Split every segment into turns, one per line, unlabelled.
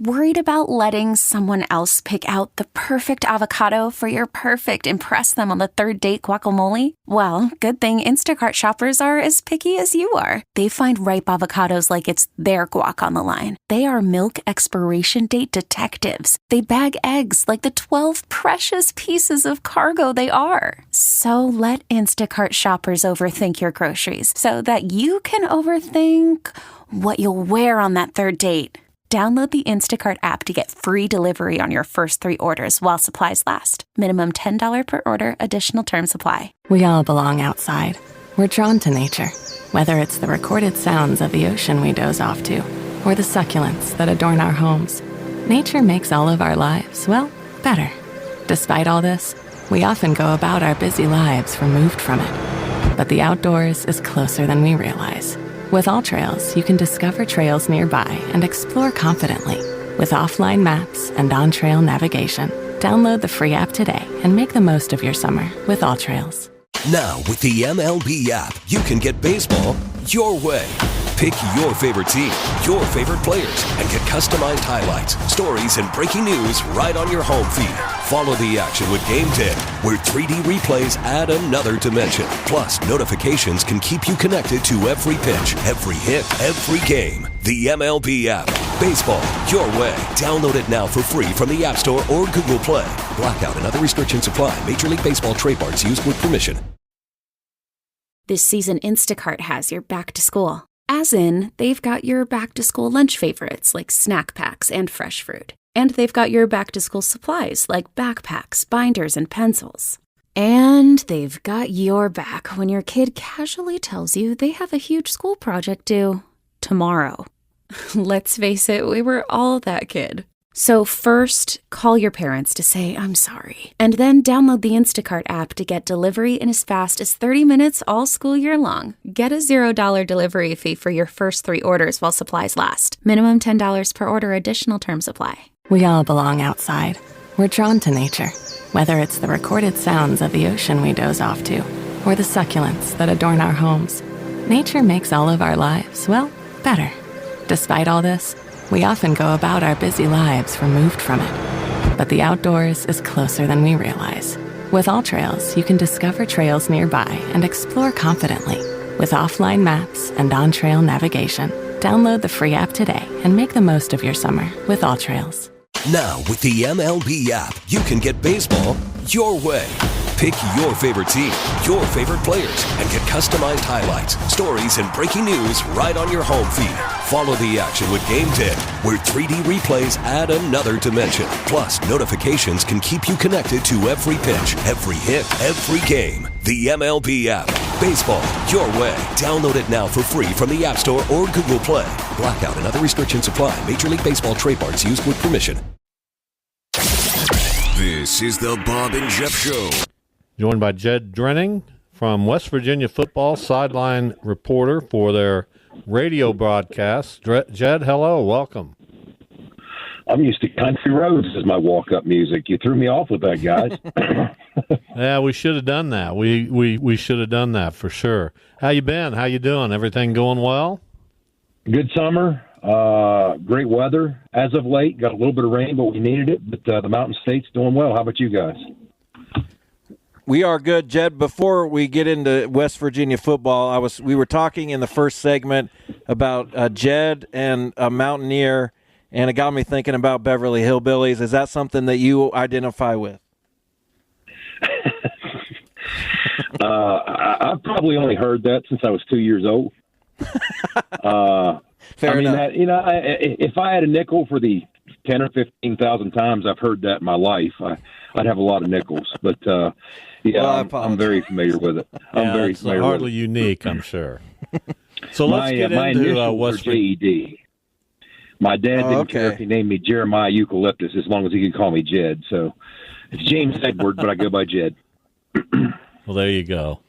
Worried about letting someone else pick out the perfect avocado for your perfect impress them on the third date guacamole? Well, good thing Instacart shoppers are as picky as you are. They find ripe avocados like it's their guac on the line. They are milk expiration date detectives. They bag eggs like the 12 precious pieces of cargo they are. So let Instacart shoppers overthink your groceries so that you can overthink what you'll wear on that third date. Download the Instacart app to get free delivery on your first 3 orders while supplies last. Minimum $10 per order. Additional terms apply.
We all belong outside. We're drawn to nature, whether it's the recorded sounds of the ocean we doze off to, or the succulents that adorn our homes. Nature makes all of our lives, well, better. Despite all this, we often go about our busy lives removed from it. But the outdoors is closer than we realize. With All Trails, you can discover trails nearby and explore confidently. With offline maps and on-trail navigation, download the free app today and make the most of your summer with All Trails.
Now, with the MLB app, you can get baseball your way. Pick your favorite team, your favorite players, and get customized highlights, stories, and breaking news right on your home feed. Follow the action with Game Day, where 3D replays add another dimension. Plus, notifications can keep you connected to every pitch, every hit, every game. The MLB app. Baseball your way. Download it now for free from the App Store or Google Play. Blackout and other restrictions apply. Major League Baseball trademarks used with permission.
This season, Instacart has your back to school. As in, they've got your back to school lunch favorites like snack packs and fresh fruit. And they've got your back to school supplies like backpacks, binders, and pencils. And they've got your back when your kid casually tells you they have a huge school project due tomorrow. Let's face it, we were all that kid. So first, call your parents to say, I'm sorry. And then download the Instacart app to get delivery in as fast as 30 minutes all school year long. Get a $0 delivery fee for your first 3 orders while supplies last. Minimum $10 per order. Additional terms apply.
We all belong outside. We're drawn to nature, whether it's the recorded sounds of the ocean we doze off to, or the succulents that adorn our homes. Nature makes all of our lives, well, better. Despite all this, we often go about our busy lives removed from it. But the outdoors is closer than we realize. With All Trails, you can discover trails nearby and explore confidently. With offline maps and on-trail navigation, download the free app today and make the most of your summer with All Trails.
Now, with the MLB app, you can get baseball your way. Pick your favorite team, your favorite players, and get customized highlights, stories, and breaking news right on your home feed. Follow the action with Game Day, where 3D replays add another dimension. Plus, notifications can keep you connected to every pitch, every hit, every game. The MLB app. Baseball your way. Download it now for free from the App Store or Google Play. Blackout and other restrictions apply. Major League Baseball trademarks used with permission.
This is the Bob and Jeff Show.
Joined by Jed Drenning from West Virginia football, sideline reporter for their radio broadcast. Jed, hello, welcome.
I'm used to country roads as my walk-up music. You threw me off with that, guys.
Yeah, we should have done that. We should have done that for sure. How you been? How you doing? Everything going well?
Good summer. Great weather. As of late, got a little bit of rain, but we needed it. But the Mountain State's doing well. How about you guys?
We are good, Jed. Before we get into West Virginia football, we were talking in the first segment about Jed and a Mountaineer, and it got me thinking about Beverly Hillbillies. Is that something that you identify with?
I've probably only heard that since I was 2 years old.
Fair enough.
If I had a nickel for the 10 or 15,000 times I've heard that in my life, I'd have a lot of nickels. But I'm very familiar with it. I'm very familiar.
Hardly unique, I'm sure. So let's get into West Virginia.
GED. My dad didn't care if he named me Jeremiah Eucalyptus as long as he could call me Jed. So it's James Edward, but I go by Jed.
Well, there you go.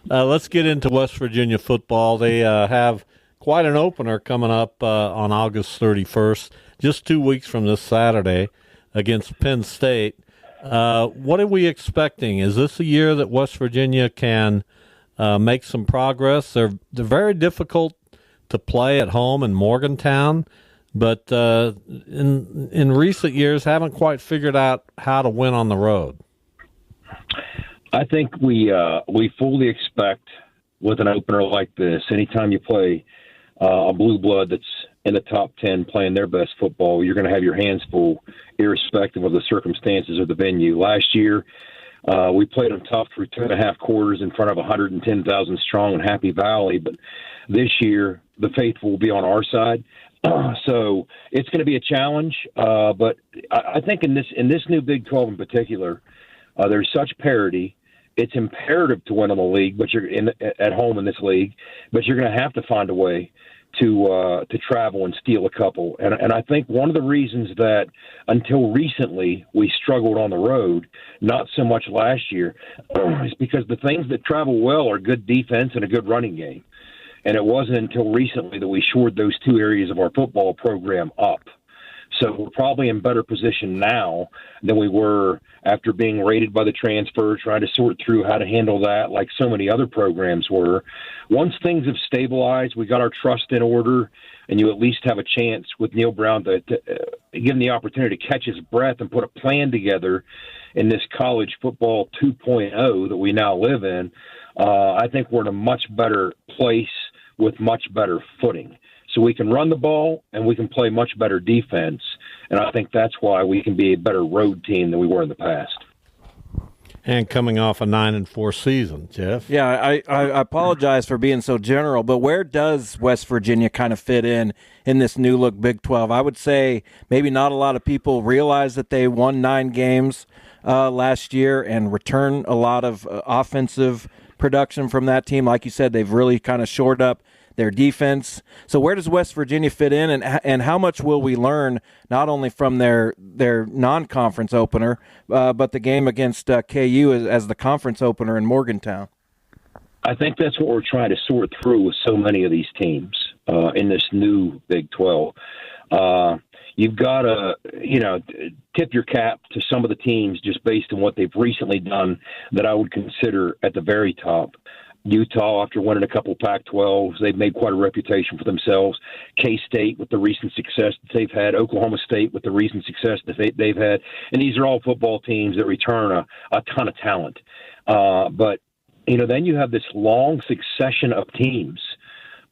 Let's get into West Virginia football. They have quite an opener coming up on August 31st, just 2 weeks from this Saturday against Penn State. What are we expecting? Is this a year that West Virginia can make some progress? They're very difficult to play at home in Morgantown. but in recent years haven't quite figured out how to win on the road.
I think we fully expect with an opener like this, anytime you play a blue blood that's in the top 10 playing their best football, you're going to have your hands full, irrespective of the circumstances or the venue. Last year, we played them tough through 2.5 quarters in front of 110,000 strong in Happy Valley, but this year the faithful will be on our side. So it's going to be a challenge, but I think in this new Big 12 in particular, there's such parity. It's imperative to win in the league, but you're at home in this league, but you're going to have to find a way to travel and steal a couple. And I think one of the reasons that until recently we struggled on the road, not so much last year, is because the things that travel well are good defense and a good running game. And it wasn't until recently that we shored those two areas of our football program up. So we're probably in better position now than we were after being rated by the transfer, trying to sort through how to handle that like so many other programs were. Once things have stabilized, we got our trust in order, and you at least have a chance with Neil Brown to give him the opportunity to catch his breath and put a plan together in this college football 2.0 that we now live in. I think we're in a much better place with much better footing. So we can run the ball and we can play much better defense. And I think that's why we can be a better road team than we were in the past.
And coming off a 9-4 season, Jeff.
Yeah, I apologize for being so general, but where does West Virginia kind of fit in this new look Big 12? I would say maybe not a lot of people realize that they won 9 games last year and return a lot of offensive production from that team. Like you said, they've really kind of shored up their defense. So where does West Virginia fit in, and how much will we learn not only from their non-conference opener, but the game against KU as the conference opener in Morgantown?
I think that's what we're trying to sort through with so many of these teams in this new Big 12. You've got to, tip your cap to some of the teams just based on what they've recently done that I would consider at the very top. Utah, after winning a couple of Pac-12s, they've made quite a reputation for themselves. K-State with the recent success that they've had. Oklahoma State with the recent success that they've had. And these are all football teams that return a ton of talent. But, then you have this long succession of teams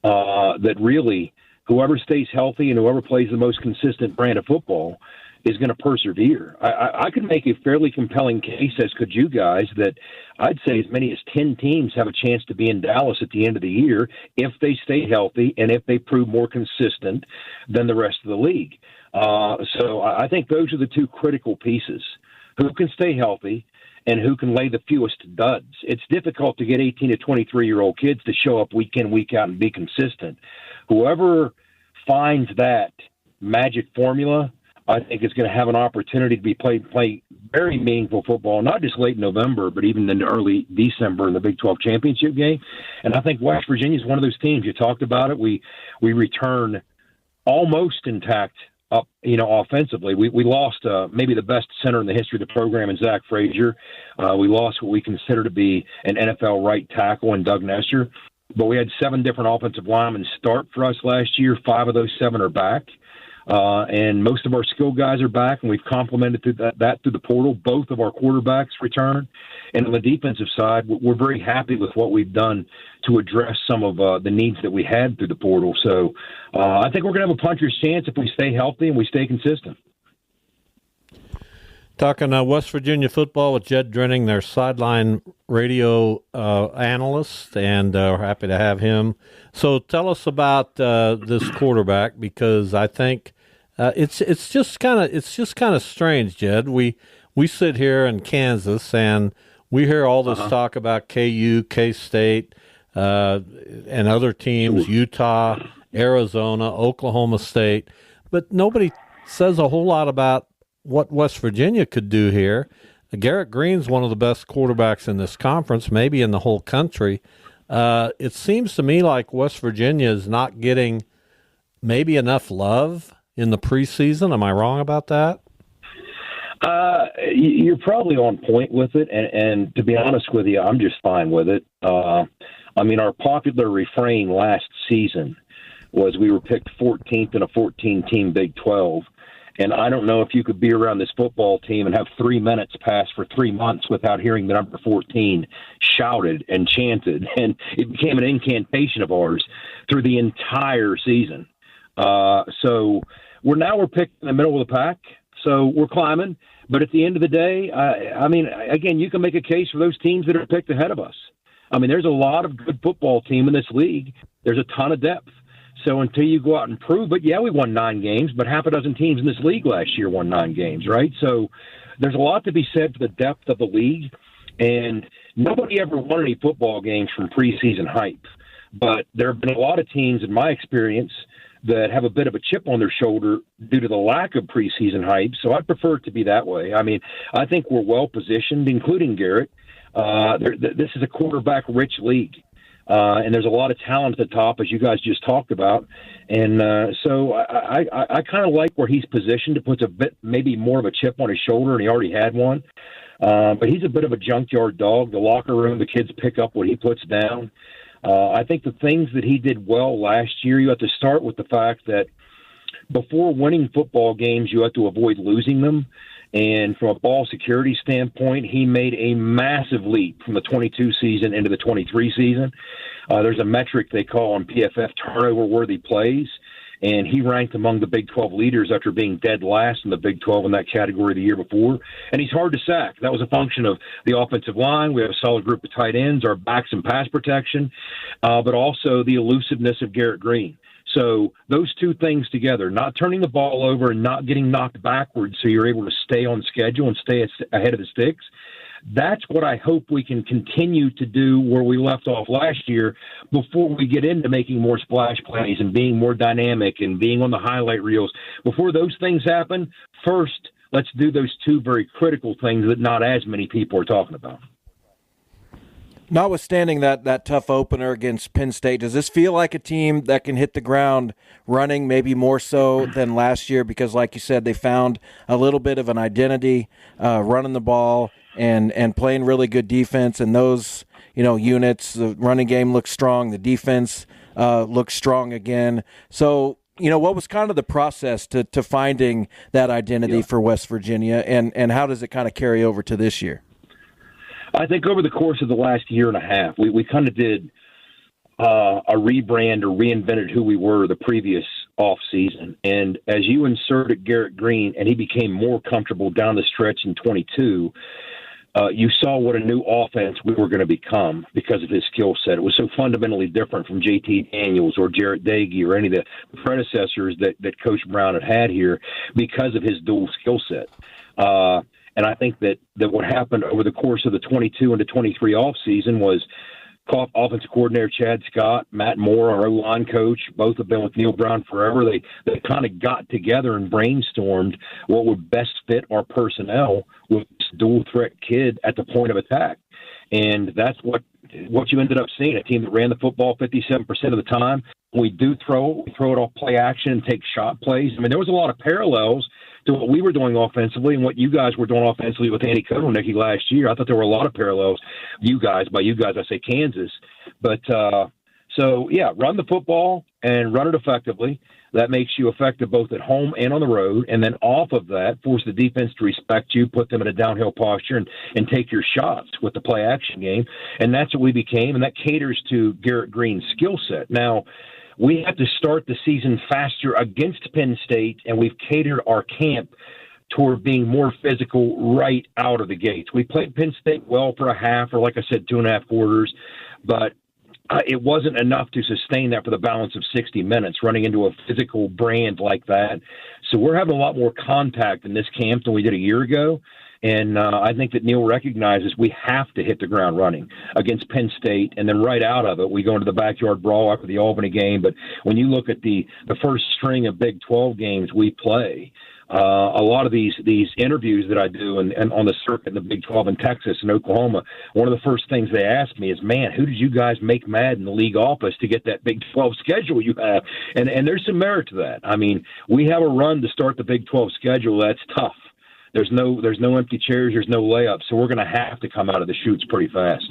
that really, whoever stays healthy and whoever plays the most consistent brand of football is going to persevere. I could make a fairly compelling case, as could you guys, that I'd say as many as 10 teams have a chance to be in Dallas at the end of the year if they stay healthy and if they prove more consistent than the rest of the league. So I think those are the two critical pieces. Who can stay healthy and who can lay the fewest duds? It's difficult to get 18 to 23-year-old kids to show up week in, week out and be consistent. Whoever finds that magic formula, I think is going to have an opportunity to be play very meaningful football, not just late November, but even in early December in the Big 12 championship game. And I think West Virginia is one of those teams. You talked about it. We return almost intact up, offensively. We lost maybe the best center in the history of the program in Zach Frazier. We lost what we consider to be an NFL right tackle in Doug Nestor. But we had 7 different offensive linemen start for us last year. 5 of those 7 are back. And most of our skill guys are back, and we've complemented that through the portal. Both of our quarterbacks returned. And on the defensive side, we're very happy with what we've done to address some of the needs that we had through the portal. So I think we're going to have a puncher's chance if we stay healthy and we stay consistent.
Talking West Virginia football with Jed Drenning, their sideline radio analyst, and we're happy to have him. So tell us about this quarterback, because I think it's just kind of strange, Jed. We sit here in Kansas and we hear all this talk about KU, K-State, and other teams, Utah, Arizona, Oklahoma State, but nobody says a whole lot about what West Virginia could do here. Garrett Green's one of the best quarterbacks in this conference, maybe in the whole country. It seems to me like West Virginia is not getting maybe enough love in the preseason. Am I wrong about that?
You're probably on point with it, and to be honest with you, I'm just fine with it. Our popular refrain last season was we were picked 14th in a 14-team Big 12. And I don't know if you could be around this football team and have 3 minutes pass for 3 months without hearing the number 14 shouted and chanted. And it became an incantation of ours through the entire season. So we're picked in the middle of the pack. So we're climbing. But at the end of the day, I mean, again, you can make a case for those teams that are picked ahead of us. I mean, there's a lot of good football team in this league. There's a ton of depth. So until you go out and prove it, yeah, we won 9 games, but half a dozen teams in this league last year won 9 games, right? So there's a lot to be said for the depth of the league, and nobody ever won any football games from preseason hype. But there have been a lot of teams, in my experience, that have a bit of a chip on their shoulder due to the lack of preseason hype. So I prefer it to be that way. I mean, I think we're well positioned, including Garrett. This is a quarterback-rich league. And there's a lot of talent at the top, as you guys just talked about. And so I kind of like where he's positioned. It puts a bit, maybe more of a chip on his shoulder, and he already had one. But he's a bit of a junkyard dog. The locker room, the kids pick up what he puts down. I think the things that he did well last year, you have to start with the fact that before winning football games, you have to avoid losing them. And from a ball security standpoint, he made a massive leap from the 22 season into the 23 season. There's a metric they call on PFF turnover-worthy plays, and he ranked among the Big 12 leaders after being dead last in the Big 12 in that category the year before. And he's hard to sack. That was a function of the offensive line. We have a solid group of tight ends, our backs and pass protection, but also the elusiveness of Garrett Green. So those two things together, not turning the ball over and not getting knocked backwards so you're able to stay on schedule and stay ahead of the sticks, that's what I hope we can continue to do where we left off last year before we get into making more splash plays and being more dynamic and being on the highlight reels. Before those things happen, first, let's do those two very critical things that not as many people are talking about.
Notwithstanding that tough opener against Penn State, does this feel like a team that can hit the ground running, maybe more so than last year? Because, like you said, they found a little bit of an identity running the ball and playing really good defense. And those, units, the running game looks strong, the defense looks strong again. So, what was kind of the process to finding that identity for West Virginia, and how does it kind of carry over to this year?
I think over the course of the last year and a half, we kind of did a rebrand or reinvented who we were the previous off season. And as you inserted Garrett Green and he became more comfortable down the stretch in 22, you saw what a new offense we were going to become because of his skill set. It was so fundamentally different from J.T. Daniels or Jarrett Dagey or any of the predecessors that Coach Brown had here because of his dual skill set. And I think that what happened over the course of the 22 into 23 offseason was offensive coordinator Chad Scott, Matt Moore, our O-line coach, both have been with Neil Brown forever. They kind of got together and brainstormed what would best fit our personnel with this dual-threat kid at the point of attack. And that's what you ended up seeing, a team that ran the football 57% of the time. When we do throw it off play action and take shot plays. I mean, there was a lot of parallels to what we were doing offensively and what you guys were doing offensively with Andy Kotelnicki last year. I thought there were a lot of parallels. By you guys, I say Kansas. But, run the football and run it effectively. That makes you effective both at home and on the road. And then off of that, force the defense to respect you, put them in a downhill posture, and take your shots with the play-action game. And that's what we became, and that caters to Garrett Green's skill set. Now, we have to start the season faster against Penn State, and we've catered our camp toward being more physical right out of the gates. We played Penn State well for a half, or like I said, 2.5 quarters, but it wasn't enough to sustain that for the balance of 60 minutes, running into a physical brand like that. So we're having a lot more contact in this camp than we did a year ago. And I think that Neil recognizes we have to hit the ground running against Penn State, and then right out of it, we go into the backyard brawl after the Albany game. But when you look at the first string of Big 12 games we play, a lot of these interviews that I do and on the circuit in the Big 12 in Texas and Oklahoma, one of the first things they ask me is, man, who did you guys make mad in the league office to get that Big 12 schedule you have? And there's some merit to that. I mean, we have a run to start the Big 12 schedule that's tough. There's no empty chairs. There's no layups. So we're going to have to come out of the chutes pretty fast.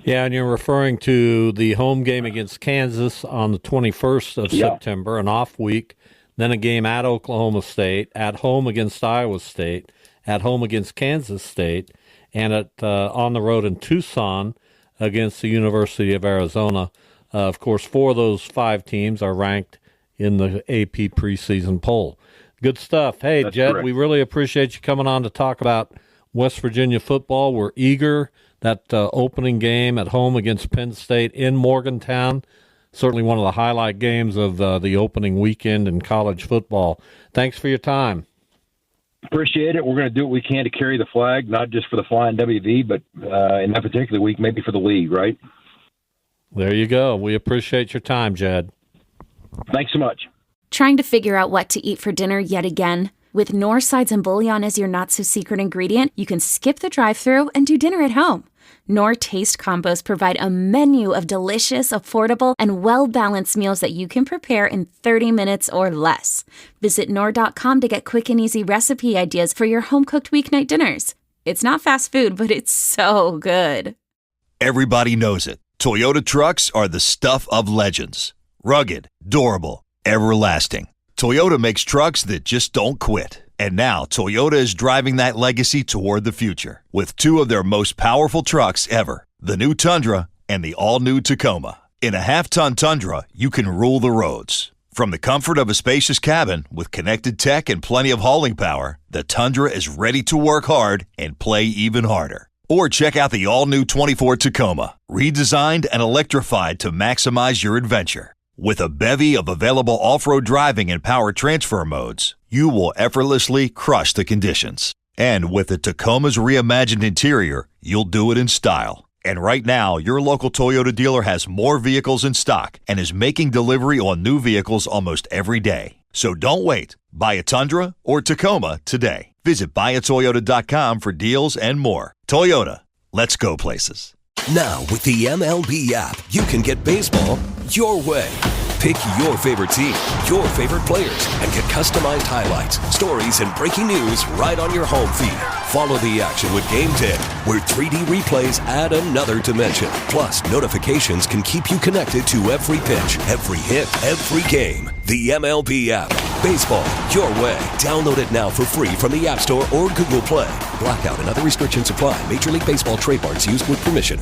Yeah, and you're referring to the home game against Kansas on the 21st of September, an off week, then a game at Oklahoma State, at home against Iowa State, at home against Kansas State, and on the road in Tucson against the University of Arizona. Of course, 4 of those 5 teams are ranked in the AP preseason poll. Good stuff. Hey,
That's
Jed,
correct.
we really appreciate you coming on to talk about West Virginia football. We're eager. That opening game at home against Penn State in Morgantown, certainly one of the highlight games of the opening weekend in college football. Thanks for your time.
Appreciate it. We're going to do what we can to carry the flag, not just for the Flying WV, but in that particular week, maybe for the league, right?
There you go. We appreciate your time, Jed.
Thanks so much.
Trying to figure out what to eat for dinner yet again? With Knorr sides and bouillon as your not-so-secret ingredient, you can skip the drive-thru and do dinner at home. Knorr Taste Combos provide a menu of delicious, affordable, and well-balanced meals that you can prepare in 30 minutes or less. Visit Knorr.com to get quick and easy recipe ideas for your home-cooked weeknight dinners. It's not fast food, but it's so good.
Everybody knows it. Toyota trucks are the stuff of legends. Rugged, durable, everlasting. Toyota makes trucks that just don't quit. And now Toyota is driving that legacy toward the future with 2 of their most powerful trucks ever, the new Tundra and the all-new Tacoma. In a half-ton Tundra, you can rule the roads. From the comfort of a spacious cabin with connected tech and plenty of hauling power, the Tundra is ready to work hard and play even harder. Or check out the all-new 24 Tacoma, redesigned and electrified to maximize your adventure. With a bevy of available off-road driving and power transfer modes, you will effortlessly crush the conditions. And with the Tacoma's reimagined interior, you'll do it in style. And right now, your local Toyota dealer has more vehicles in stock and is making delivery on new vehicles almost every day. So don't wait. Buy a Tundra or Tacoma today. Visit buyatoyota.com for deals and more. Toyota, let's go places.
Now, with the MLB app, you can get baseball your way. Pick your favorite team, your favorite players, and get customized highlights, stories, and breaking news right on your home feed. Follow the action with Game Day, where 3D replays add another dimension. Plus, notifications can keep you connected to every pitch, every hit, every game. The MLB app. Baseball your way. Download it now for free from the App Store or Google Play. Blackout and other restrictions apply. Major League Baseball trademarks used with permission.